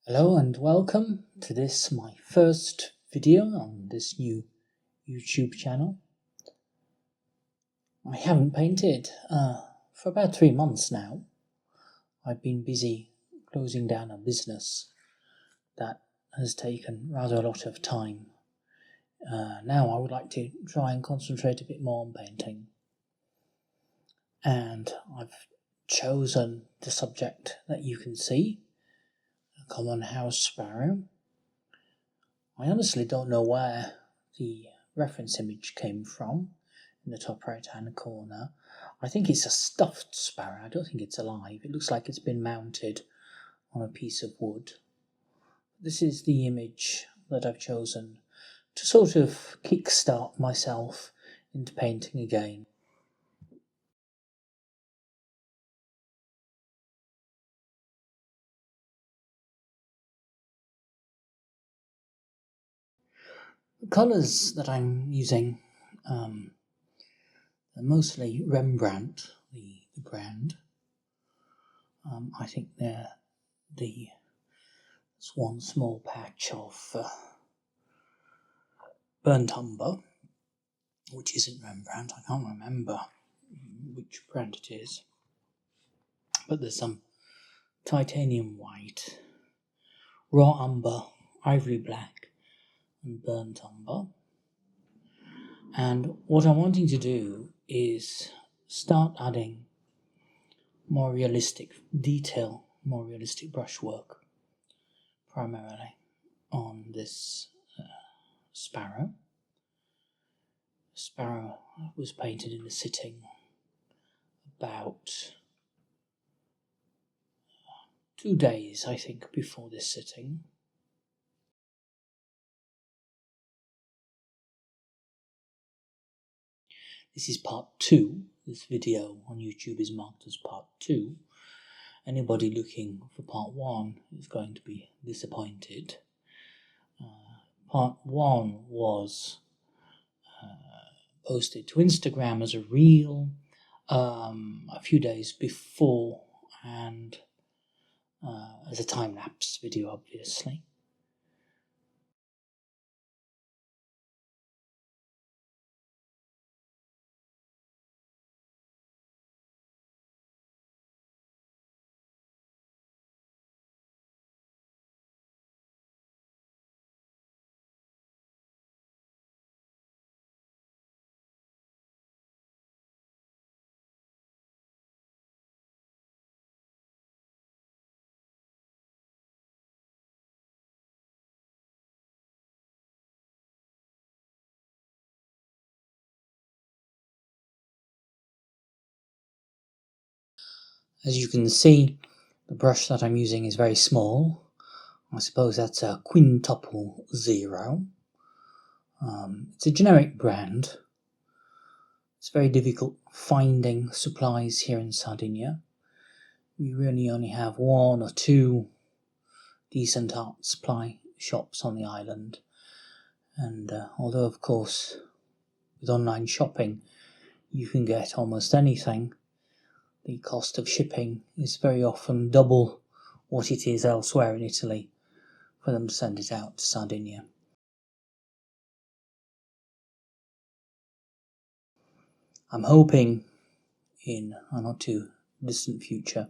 Hello and welcome to this, my first video on this new YouTube channel. I haven't painted for about 3 months now. I've been busy closing down a business that has taken rather a lot of time. Now I would like to try and concentrate a bit more on painting. And I've chosen the subject that you can see, a common house sparrow. I honestly don't know where the reference image came from in the top right hand corner. I think it's a stuffed sparrow. I don't think it's alive. It looks like it's been mounted on a piece of wood. This is the image that I've chosen to sort of kickstart myself into painting again. The colours that I'm using are mostly Rembrandt, the brand. I think they're there's one small patch of burnt umber, which isn't Rembrandt. I can't remember which brand it is, but there's some titanium white, raw umber, ivory black, and burnt umber. And what I'm wanting to do is start adding more realistic detail, more realistic brushwork, primarily on this sparrow. Sparrow was painted in the sitting about 2 days, I think, before this sitting. This is part 2. This video on YouTube is marked as part 2. Anybody looking for part 1 is going to be disappointed. Part 1 was posted to Instagram as a reel a few days before, and as a time-lapse video, obviously. As you can see, the brush that I'm using is very small. I suppose that's a quintuple 0. It's a generic brand. It's very difficult finding supplies here in Sardinia. We really only have 1 or 2 decent art supply shops on the island. And although, of course, with online shopping, you can get almost anything, the cost of shipping is very often double what it is elsewhere in Italy for them to send it out to Sardinia. I'm hoping in a not too distant future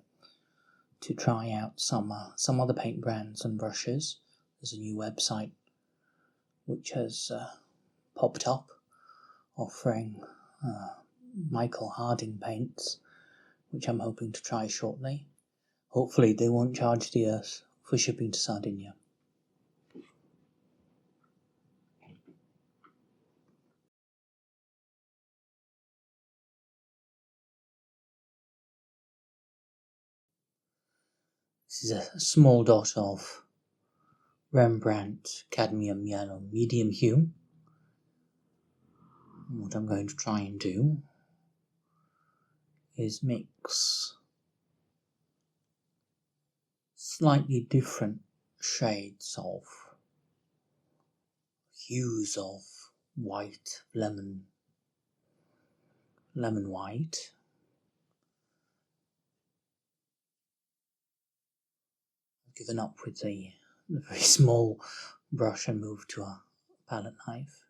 to try out some other paint brands and brushes. There's a new website which has popped up offering Michael Harding paints, which I'm hoping to try shortly. Hopefully they won't charge the earth for shipping to Sardinia. This is a small dot of Rembrandt Cadmium Yellow medium hue. And what I'm going to try and do is mix slightly different shades of hues of white, lemon white. I've given up with the the very small brush and move to a palette knife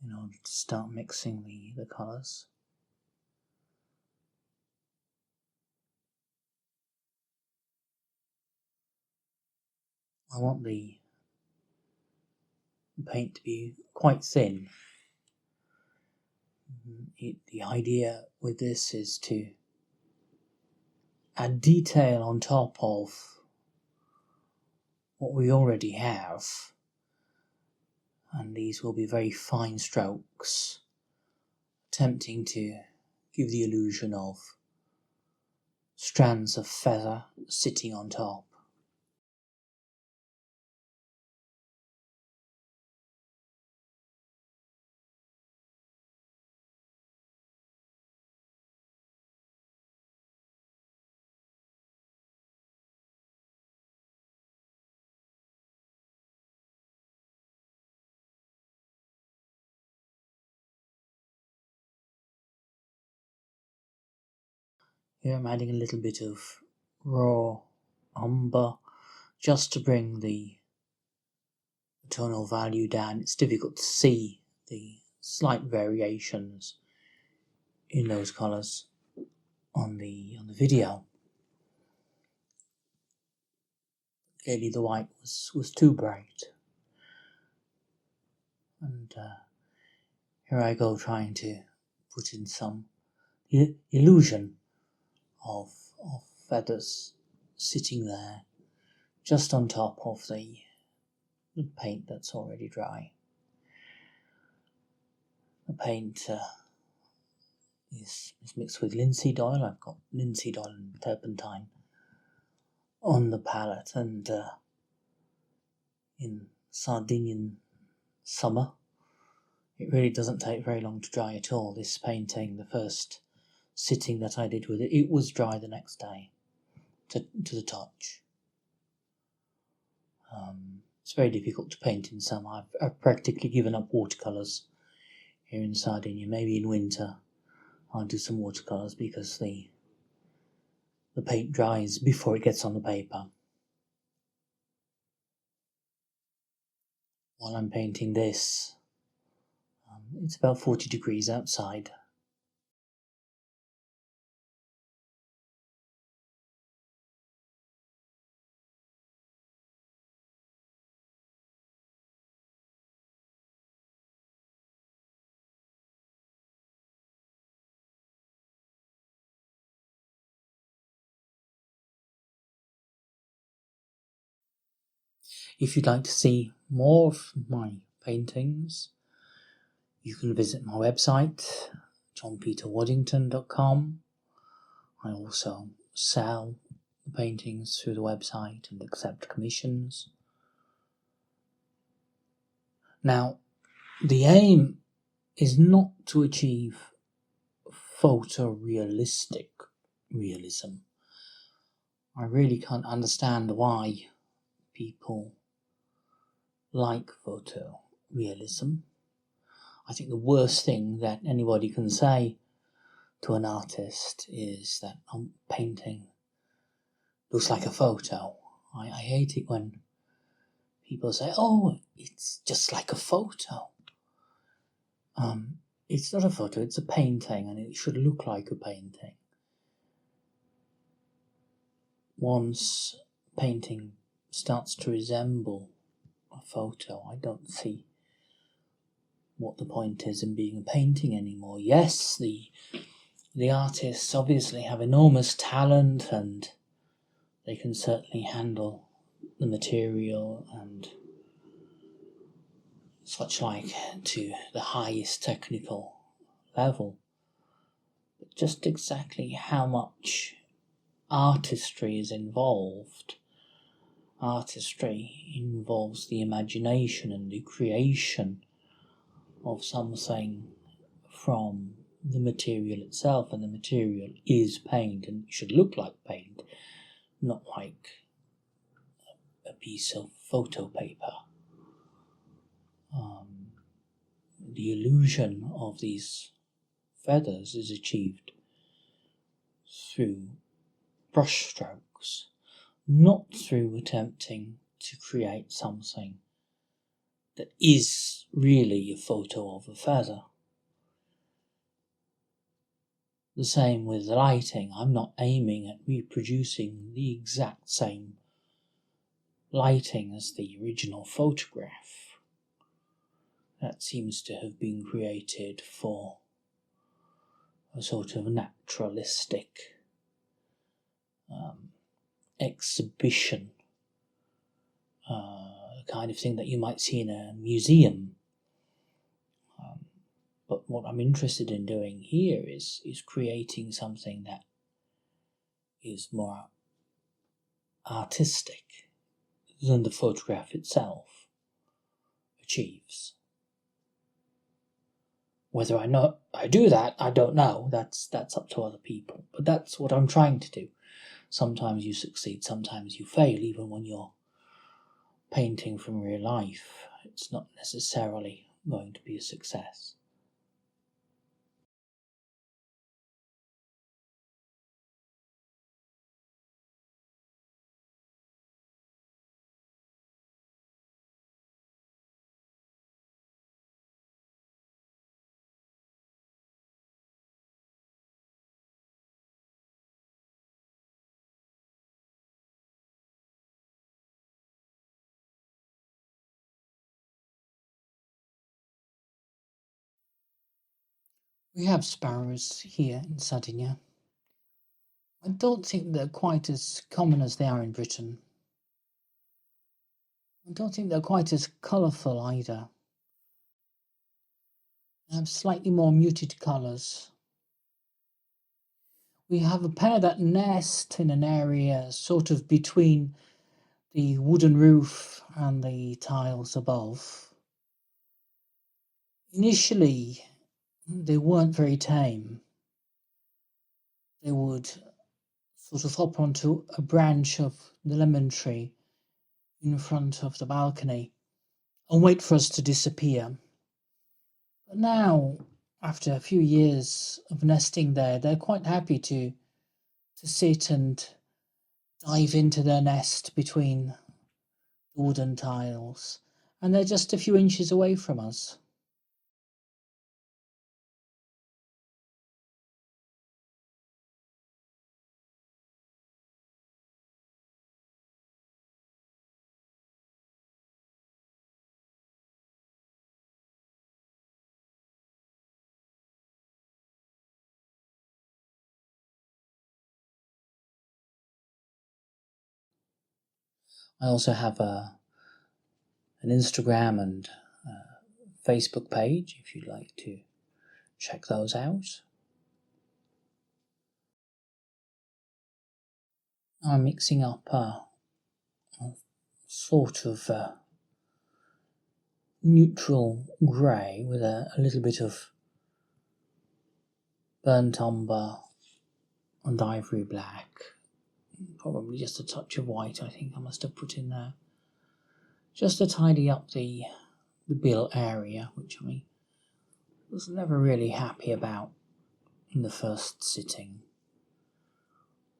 in order to start mixing the colours. I want the paint to be quite thin. The idea with this is to add detail on top of what we already have, and these will be very fine strokes, attempting to give the illusion of strands of feather sitting on top. Here I'm adding a little bit of raw umber just to bring the tonal value down. It's difficult to see the slight variations in those colours on the video. Clearly the white was too bright, and here I go trying to put in some illusion of feathers sitting there just on top of the paint that's already dry. The paint is mixed with linseed oil. I've got linseed oil and turpentine on the palette, and in Sardinian summer it really doesn't take very long to dry at all. This painting, the first sitting that I did with it, it was dry the next day to the touch. It's very difficult to paint in summer. I've practically given up watercolours here in Sardinia. Maybe in winter I'll do some watercolours because the paint dries before it gets on the paper. While I'm painting this, it's about 40 degrees outside. If you'd like to see more of my paintings, you can visit my website, johnpeterwaddington.com. I also sell the paintings through the website and accept commissions. Now, the aim is not to achieve photorealistic realism. I really can't understand why people like photorealism. I think the worst thing that anybody can say to an artist is that painting looks like a photo. I hate it when people say, oh, it's just like a photo. It's not a photo, it's a painting, and it should look like a painting. Once painting starts to resemble a photo, I don't see what the point is in being a painting anymore. Yes, the artists obviously have enormous talent, and they can certainly handle the material and such like to the highest technical level. But just exactly how much artistry is involved. Artistry involves the imagination and the creation of something from the material itself, and the material is paint, and it should look like paint, not like a piece of photo paper. The illusion of these feathers is achieved through brush strokes, not through attempting to create something that is really a photo of a feather. The same with lighting. I'm not aiming at reproducing the exact same lighting as the original photograph. That seems to have been created for a sort of naturalistic exhibition, kind of thing that you might see in a museum. But what I'm interested in doing here is creating something that is more artistic than the photograph itself achieves. Whether I do that, I don't know. That's up to other people. But that's what I'm trying to do. Sometimes you succeed, sometimes you fail, even when you're painting from real life. It's not necessarily going to be a success. We have sparrows here in Sardinia. I don't think they're quite as common as they are in Britain. I don't think they're quite as colourful either. They have slightly more muted colours. We have a pair that nest in an area sort of between the wooden roof and the tiles above. Initially, they weren't very tame. They would sort of hop onto a branch of the lemon tree in front of the balcony and wait for us to disappear. But now, after a few years of nesting there, they're quite happy to sit and dive into their nest between the wooden tiles, and they're just a few inches away from us. I also have an Instagram and Facebook page if you'd like to check those out. I'm mixing up a sort of neutral grey with a little bit of burnt umber and ivory black. Probably just a touch of white, I think I must have put in there. Just to tidy up the bill area, which I was never really happy about in the first sitting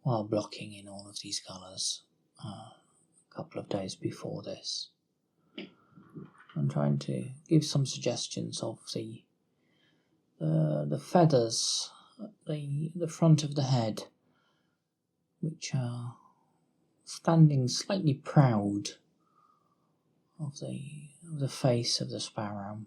while blocking in all of these colours a couple of days before this. I'm trying to give some suggestions of the feathers at the front of the head, which are standing slightly proud of the face of the sparrow.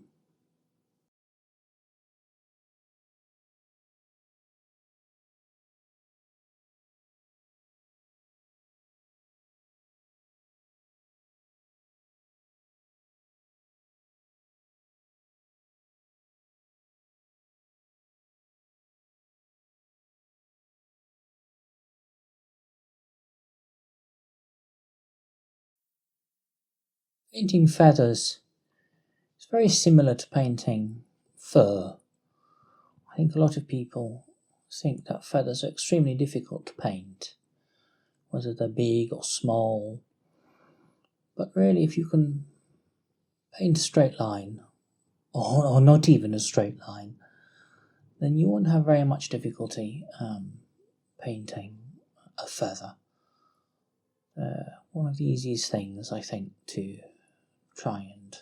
Painting feathers is very similar to painting fur. I think a lot of people think that feathers are extremely difficult to paint, whether they're big or small. But really, if you can paint a straight line, or not even a straight line, then you won't have very much difficulty painting a feather. one of the easiest things, I think, to try and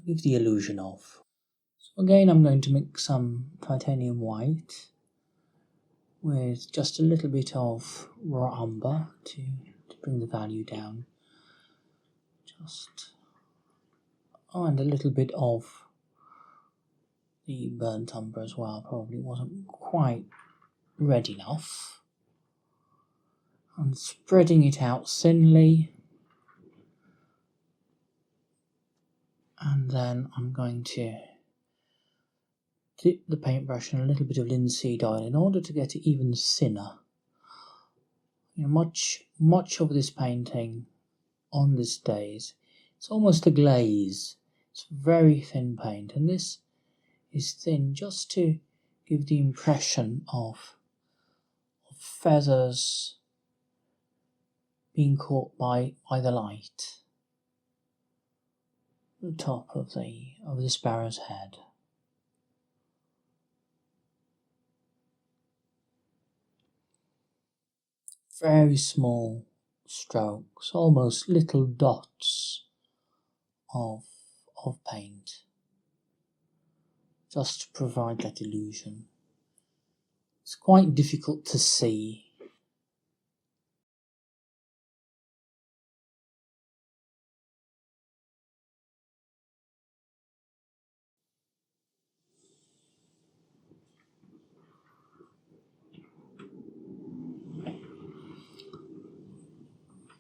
give the illusion of. So again, I'm going to mix some titanium white with just a little bit of raw umber to bring the value down. And a little bit of the burnt umber as well. Probably wasn't quite red enough. And spreading it out thinly. And then I'm going to dip the paintbrush in a little bit of linseed oil in order to get it even thinner. Much of this painting on this days, it's almost a glaze. It's very thin paint, and this is thin just to give the impression of feathers being caught by the light. The top of the sparrow's head. Very small strokes, almost little dots of paint, just to provide that illusion. It's quite difficult to see.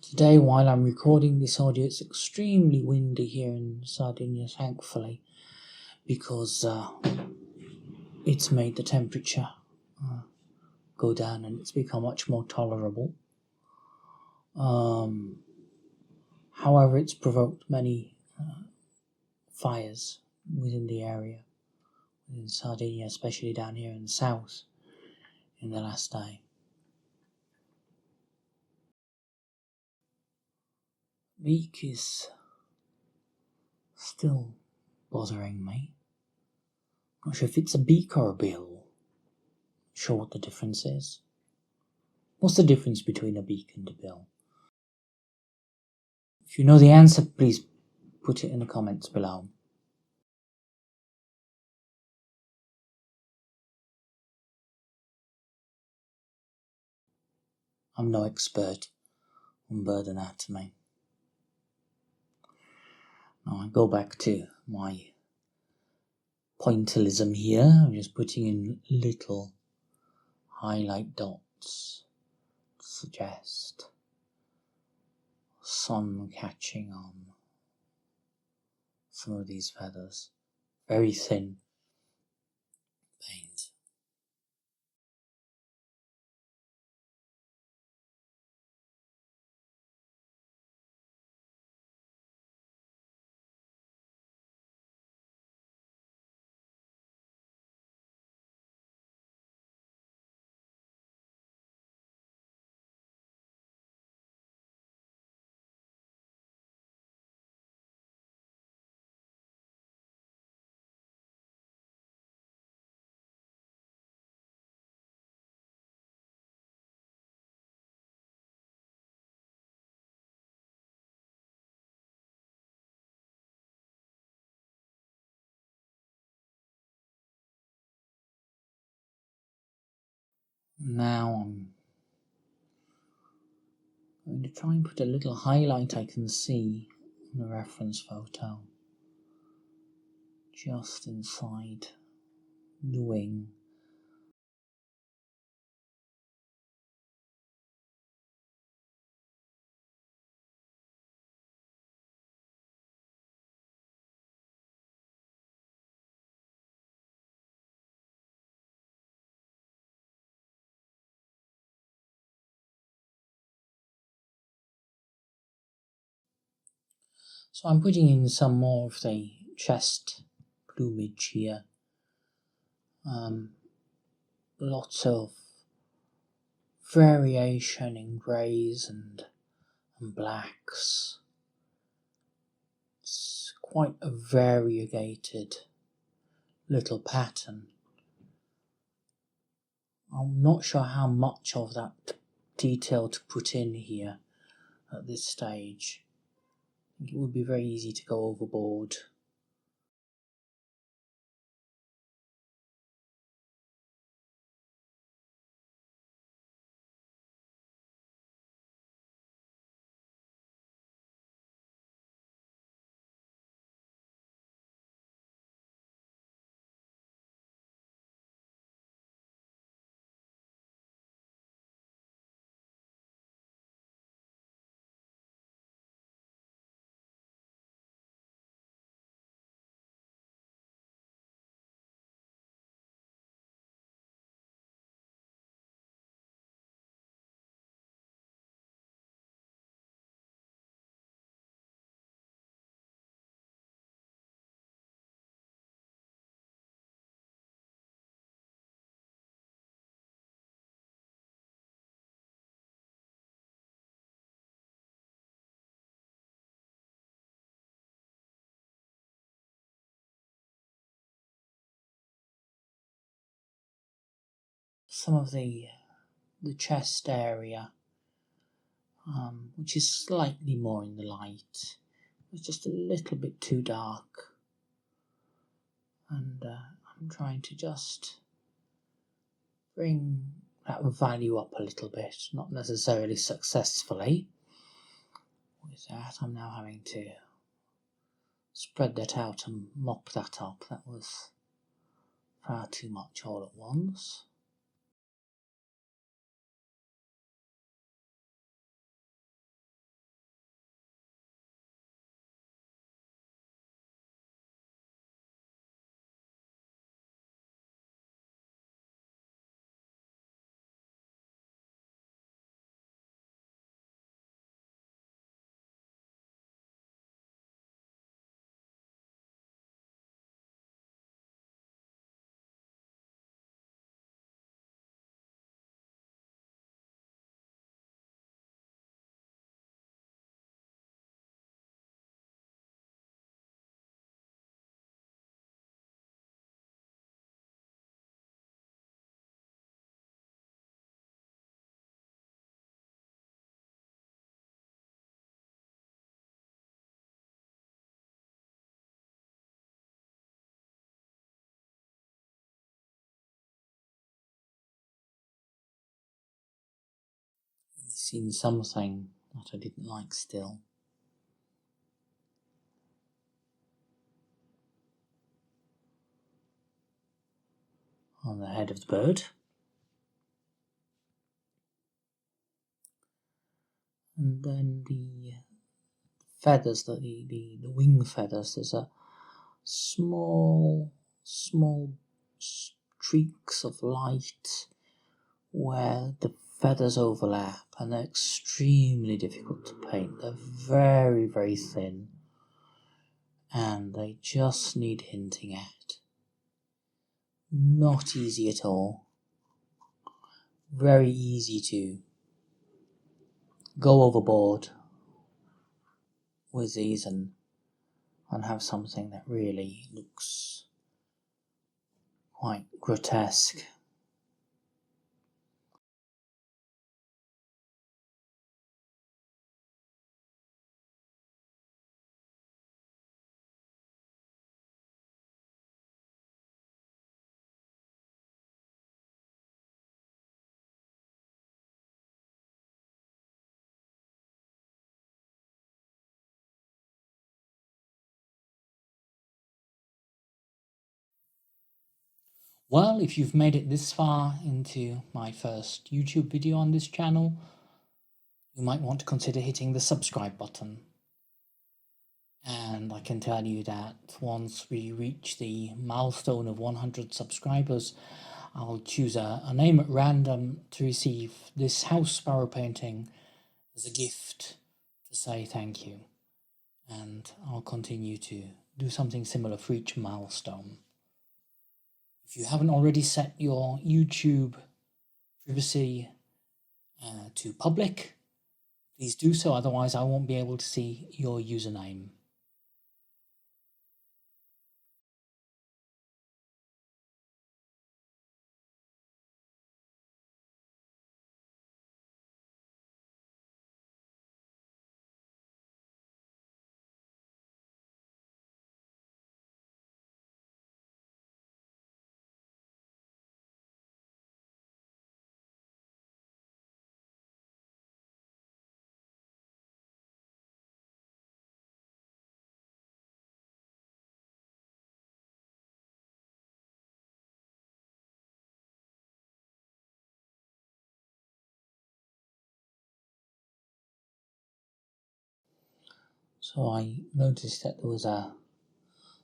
Today, while I'm recording this audio, it's extremely windy here in Sardinia, thankfully, because it's made the temperature go down and it's become much more tolerable. However, it's provoked many fires within the area, within Sardinia, especially down here in the south, in the last day. Beak is still bothering me. Not sure if it's a beak or a bill. Not sure what the difference is. What's the difference between a beak and a bill? If you know the answer, please put it in the comments below. I'm no expert on bird anatomy. Now I go back to my pointillism here. I'm just putting in little highlight dots to suggest sun catching on some of these feathers. Very thin paint. Now I'm going to try and put a little highlight I can see in the reference photo just inside the wing. So I'm putting in some more of the chest plumage here. Lots of variation in greys and blacks. It's quite a variegated little pattern. I'm not sure how much of that detail to put in here at this stage. I think it would be very easy to go overboard. Some of the chest area, which is slightly more in the light, was just a little bit too dark, and I'm trying to just bring that value up a little bit, not necessarily successfully. With that, I'm now having to spread that out and mop that up. That was far too much all at once. I've seen something that I didn't like still. On the head of the bird. And then the feathers, the wing feathers, there's a small streaks of light where the feathers overlap, and they're extremely difficult to paint. They're very, very thin, and they just need hinting at. Not easy at all. Very easy to go overboard with these and have something that really looks quite grotesque. Well, if you've made it this far into my first YouTube video on this channel, you might want to consider hitting the subscribe button. And I can tell you that once we reach the milestone of 100 subscribers, I'll choose a name at random to receive this house sparrow painting as a gift to say thank you. And I'll continue to do something similar for each milestone. If you haven't already set your YouTube privacy to public, please do so, otherwise I won't be able to see your username. So I noticed that there was a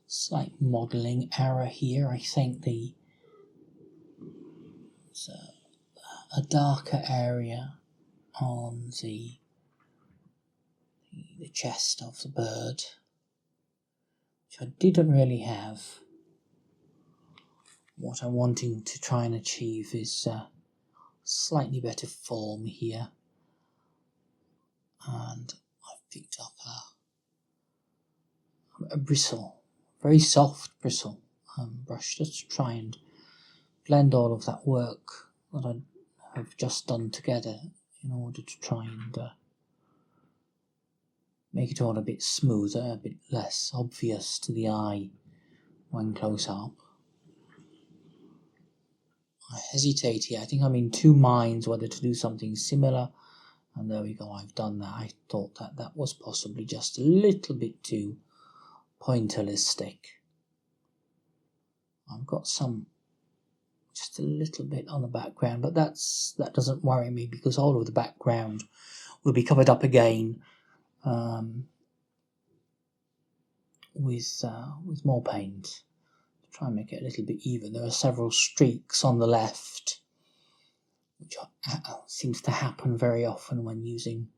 slight modelling error here. I think there's a darker area on the chest of the bird, which I didn't really have. What I'm wanting to try and achieve is slightly better form here, and I've picked up a bristle, very soft bristle brush, just to try and blend all of that work that I have just done together in order to try and make it all a bit smoother, a bit less obvious to the eye when close up. I hesitate here. I think I'm in two minds whether to do something similar, and there we go, I've done that. I thought that was possibly just a little bit too pointillistic. I've got some, just a little bit on the background, but that doesn't worry me because all of the background will be covered up again with more paint to try and make it a little bit even. There are several streaks on the left, which seems to happen very often when using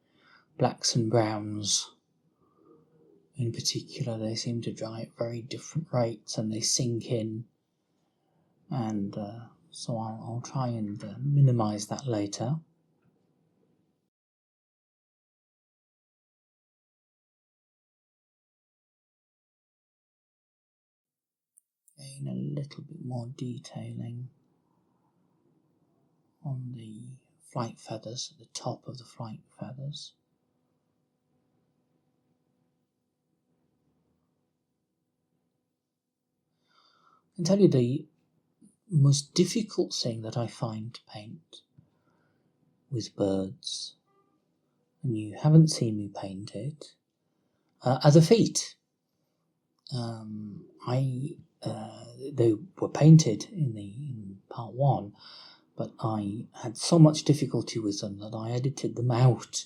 blacks and browns. In particular, they seem to dry at very different rates and they sink in, and so I'll try and minimise that later. Again, a little bit more detailing on the flight feathers, at the top of the flight feathers. I can tell you the most difficult thing that I find to paint with birds, and you haven't seen me paint it, are the feet. They were painted in part one, but I had so much difficulty with them that I edited them out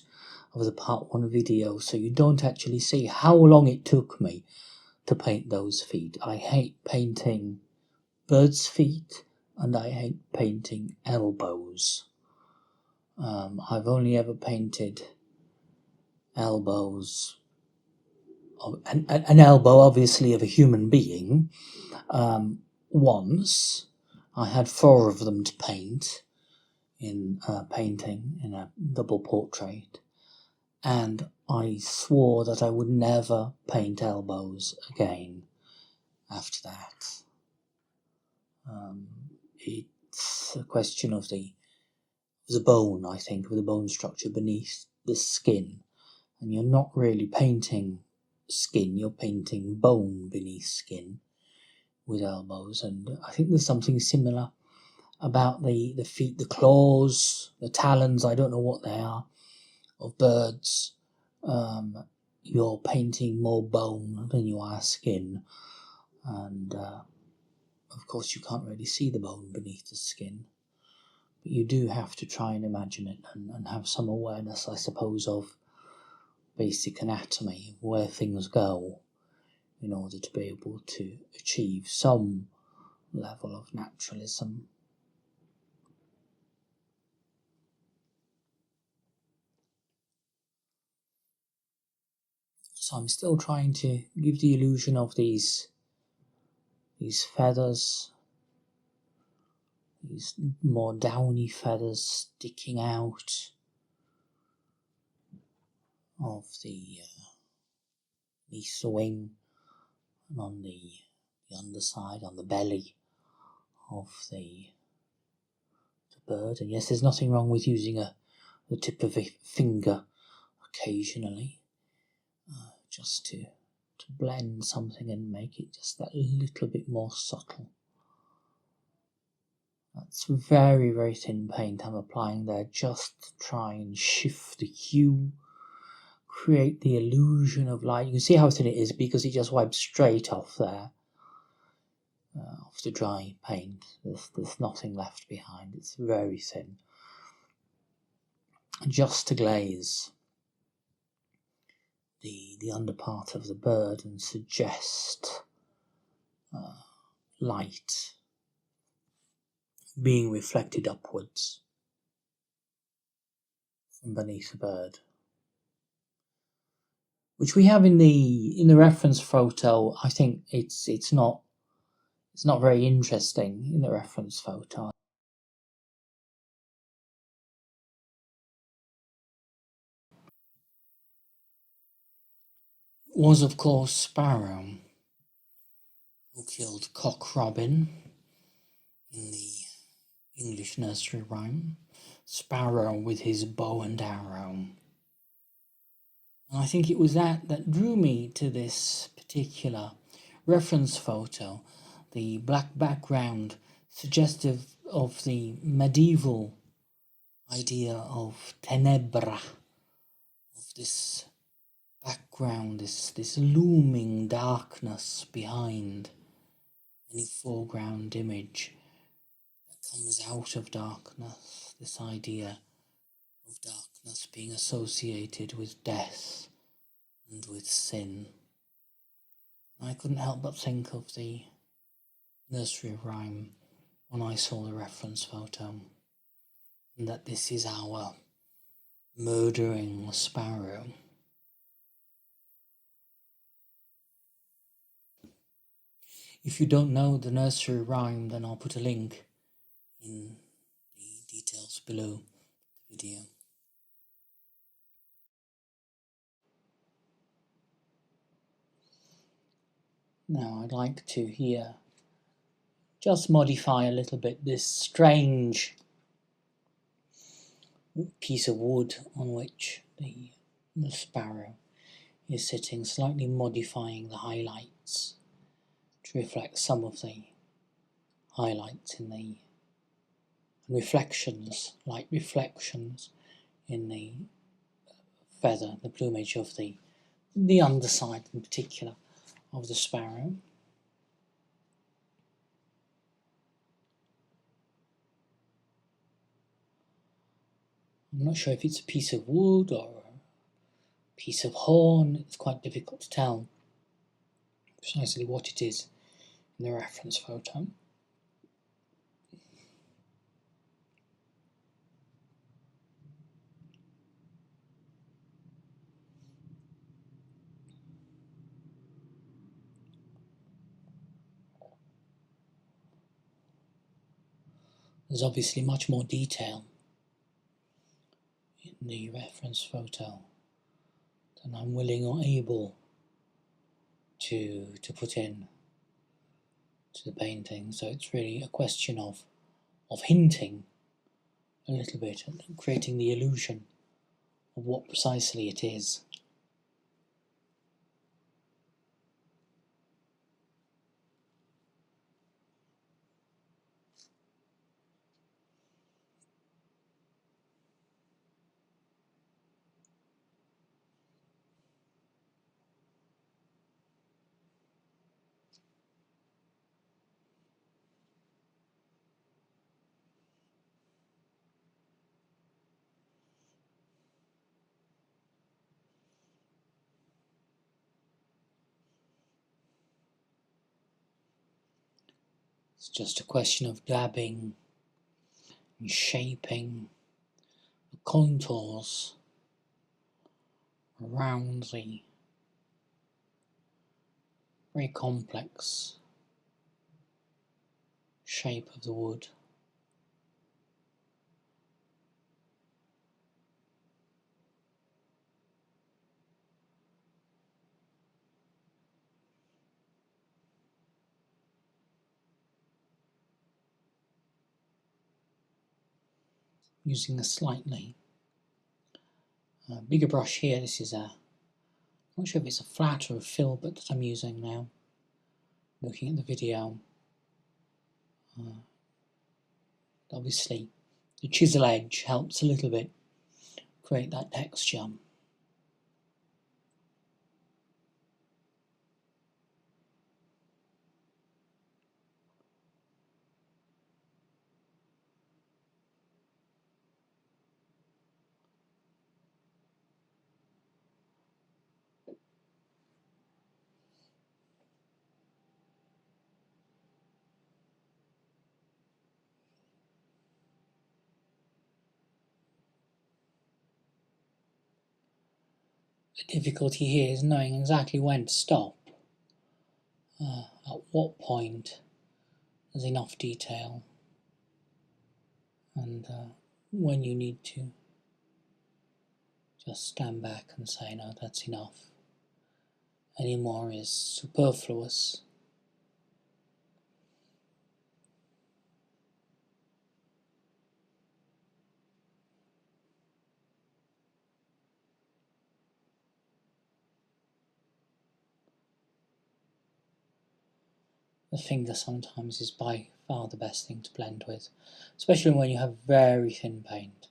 of the part one video, so you don't actually see how long it took me to paint those feet. I hate painting birds' feet, and I hate painting elbows. I've only ever painted elbows, an elbow obviously of a human being, once. I had 4 of them to paint in painting in a double portrait, and I swore that I would never paint elbows again after that. It's a question of the bone, I think, of the bone structure beneath the skin, and you're not really painting skin, you're painting bone beneath skin with elbows. And I think there's something similar about the feet, the claws, the talons, I don't know what they are, of birds. You're painting more bone than you are skin, and of course you can't really see the bone beneath the skin, but you do have to try and imagine it and have some awareness, I suppose, of basic anatomy, where things go, in order to be able to achieve some level of naturalism. So I'm still trying to give the illusion of these feathers, these more downy feathers sticking out of the beneath the wing and on the underside, on the belly of the bird. And yes, there's nothing wrong with using the tip of a finger occasionally, just to blend something and make it just that little bit more subtle. That's very, very thin paint I'm applying there, just to try and shift the hue, create the illusion of light. You can see how thin it is because it just wipes straight off there, off the dry paint. There's nothing left behind. It's very thin, just to glaze the underpart of the bird and suggest light being reflected upwards from beneath the bird, which we have in the reference photo. I think it's not very interesting in the reference photo. It was, of course, Sparrow who killed Cock Robin in the English nursery rhyme. Sparrow with his bow and arrow. And I think it was that drew me to this particular reference photo. The black background suggestive of the medieval idea of tenebra, of this background, this looming darkness behind any foreground image that comes out of darkness, this idea of darkness being associated with death and with sin. I couldn't help but think of the nursery rhyme when I saw the reference photo, and that this is our murdering sparrow. If you don't know the nursery rhyme, then I'll put a link in the details below the video. Now I'd like to here just modify a little bit this strange piece of wood on which the sparrow is sitting, slightly modifying the highlights to reflect some of the highlights in the reflections, light reflections in the feather, the plumage of the underside in particular of the sparrow. I'm not sure if it's a piece of wood or a piece of horn. It's quite difficult to tell precisely what it is in the reference photo. There's obviously much more detail in the reference photo than I'm willing or able to put in to the painting, so it's really a question of hinting a little bit and creating the illusion of what precisely it is. It's just a question of dabbing and shaping the contours around the very complex shape of the wood. Using a slightly bigger brush here. This is I'm not sure if it's a flat or a filbert that I'm using now. Looking at the video, obviously the chisel edge helps a little bit create that texture. The difficulty here is knowing exactly when to stop, at what point there's enough detail, and when you need to just stand back and say, no, that's enough. Any more is superfluous. The finger sometimes is by far the best thing to blend with, especially when you have very thin paint.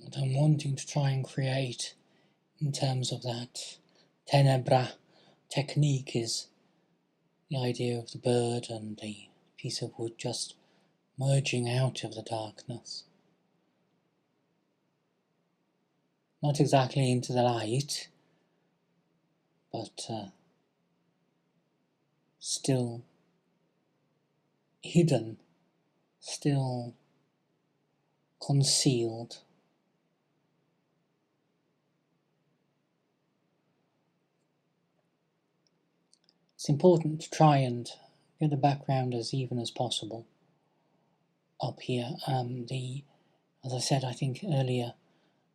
What I'm wanting to try and create in terms of that tenebra technique is the idea of the bird and the piece of wood just merging out of the darkness. Not exactly into the light, but still hidden, still concealed. It's important to try and get the background as even as possible up here. As I said, I think earlier,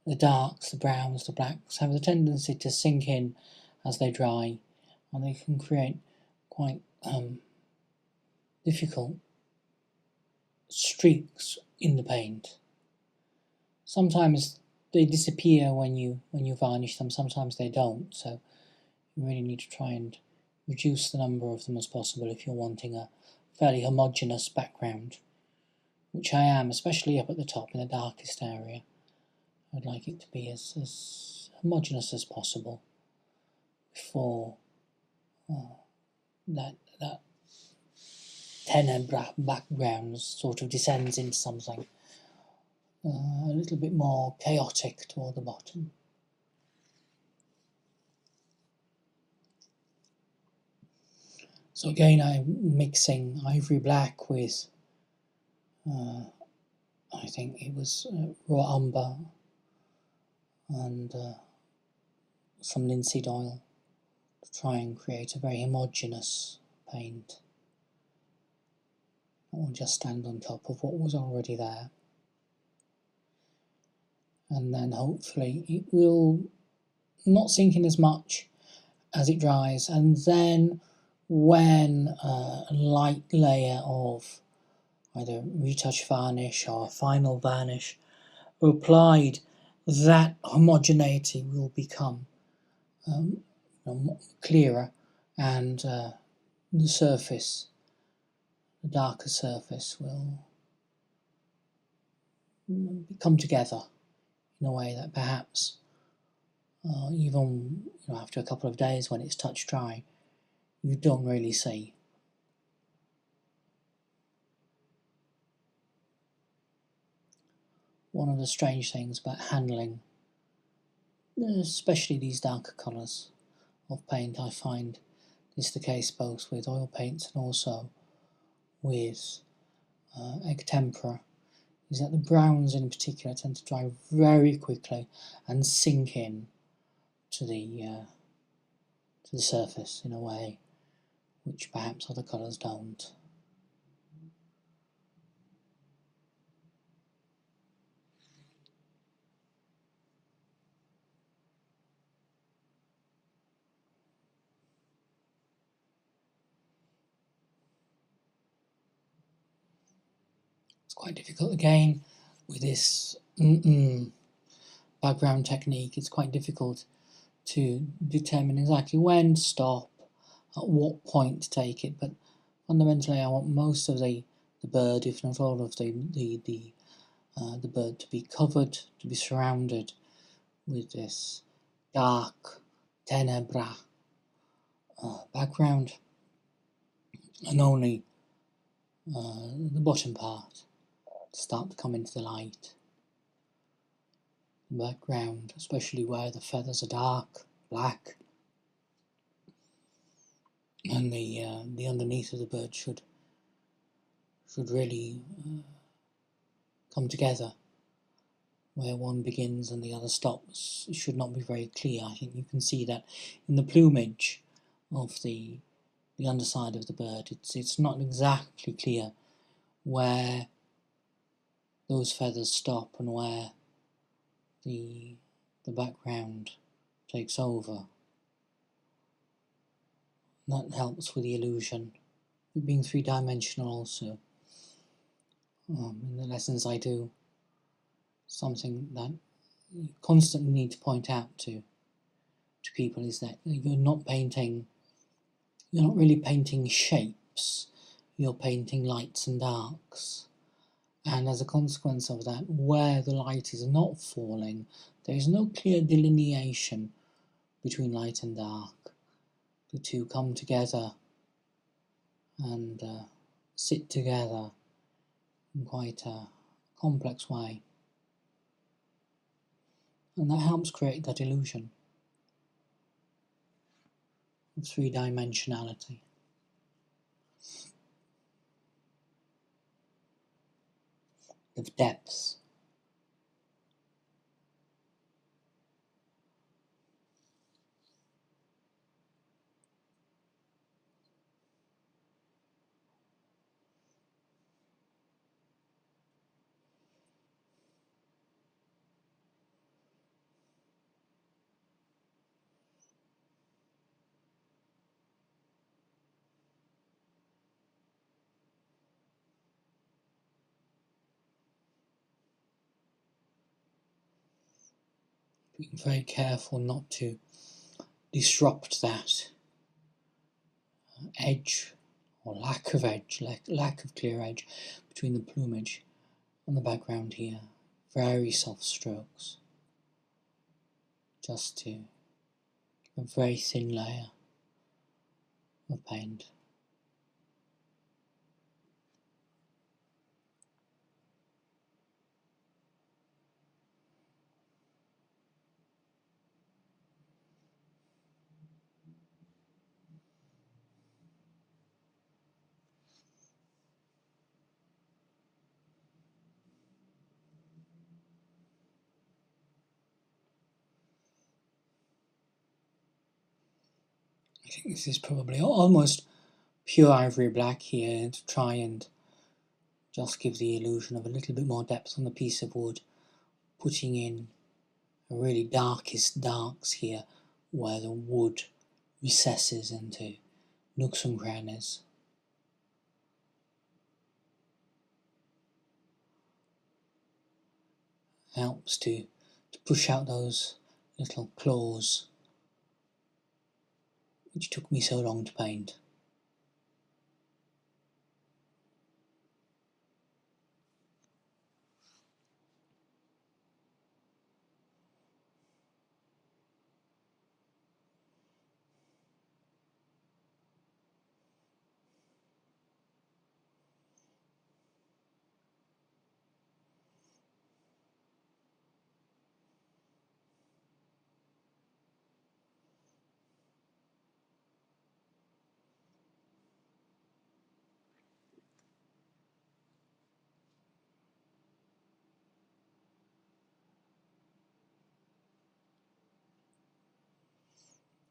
the darks, the browns, the blacks have the tendency to sink in as they dry, and they can create quite difficult streaks in the paint. Sometimes they disappear when you varnish them, sometimes they don't, so you really need to try and reduce the number of them as possible if you're wanting a fairly homogenous background, which I am, especially up at the top in the darkest area. I'd like it to be as homogenous as possible before that tenebra background sort of descends into something a little bit more chaotic toward the bottom. So again, I'm mixing ivory black with, I think it was raw umber and some linseed oil to try and create a very homogeneous paint that will just stand on top of what was already there. And then hopefully it will not sink in as much as it dries, and then when a light layer of either retouch varnish or final varnish are applied, that homogeneity will become clearer, and the surface, the darker surface, will come together in a way that perhaps even after a couple of days when it's touch dry, you don't really see. One of the strange things about handling, especially these darker colours of paint, I find is the case both with oil paints and also with egg tempera, is that the browns in particular tend to dry very quickly and sink in to the surface in a way which perhaps other colours don't. It's quite difficult again with this background technique. It's quite difficult to determine exactly when to stop, at what point to take it, but Fundamentally, I want most of the bird, if not all of the bird, to be covered, to be surrounded with this dark tenebra background, and only the bottom part to start to come into the light. The background, especially where the feathers are dark, black, and the underneath of the bird should really come together. Where one begins and the other stops, it should not be very clear. I think you can see that in the plumage of the underside of the bird. It's not exactly clear where those feathers stop and where the background takes over. And that helps with the illusion. It being three-dimensional also. In the lessons I do, something that you constantly need to point out to people is that you're not really painting shapes, you're painting lights and darks. And as a consequence of that, where the light is not falling, there is no clear delineation between light and dark. The two come together and sit together in quite a complex way. And that helps create that illusion of three-dimensionality. Of depth. Being very careful not to disrupt that edge or lack of edge, lack of clear edge between the plumage and the background here. Very soft strokes, just to give a very thin layer of paint. I think this is probably almost pure ivory black here to try and just give the illusion of a little bit more depth on the piece of wood, putting in a really darkest darks here where the wood recesses into nooks and crannies. Helps to push out those little claws which took me so long to paint.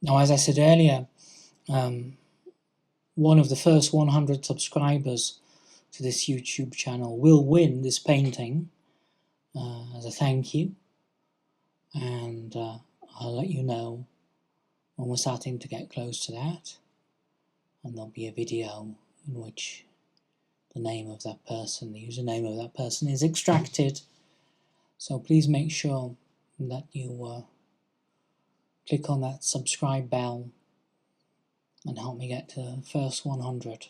Now, as I said earlier, one of the first 100 subscribers to this YouTube channel will win this painting as a thank you, and I'll let you know when we're starting to get close to that, and there'll be a video in which the name of that person, the username of that person is extracted. So please make sure that you click on that subscribe bell and help me get to the first 100.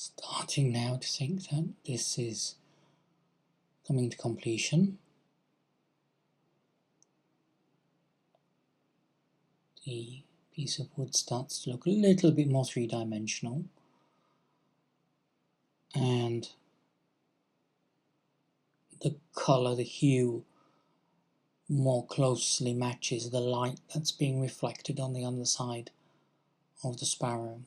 Starting now to think that this is coming to completion. The piece of wood starts to look a little bit more three-dimensional, and the colour, the hue, more closely matches the light that's being reflected on the underside of the sparrow.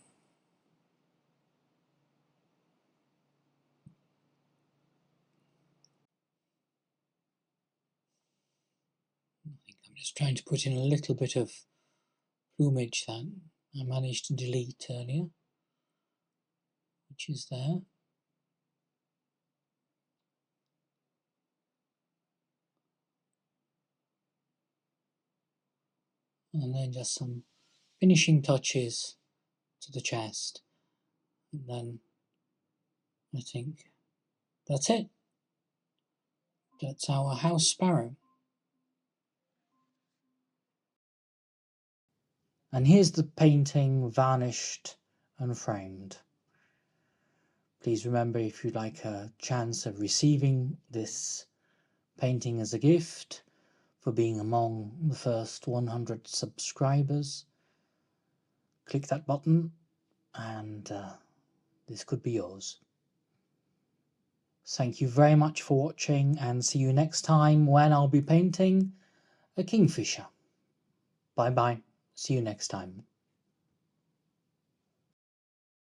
I think I'm just trying to put in a little bit of plumage that I managed to delete earlier, which is there. And then just some finishing touches to the chest. And then I think that's it. That's our house sparrow. And here's the painting varnished and framed. Please remember, if you'd like a chance of receiving this painting as a gift for being among the first 100 subscribers, click that button and this could be yours. Thank you very much for watching, and see you next time when I'll be painting a kingfisher. Bye bye. See you next time.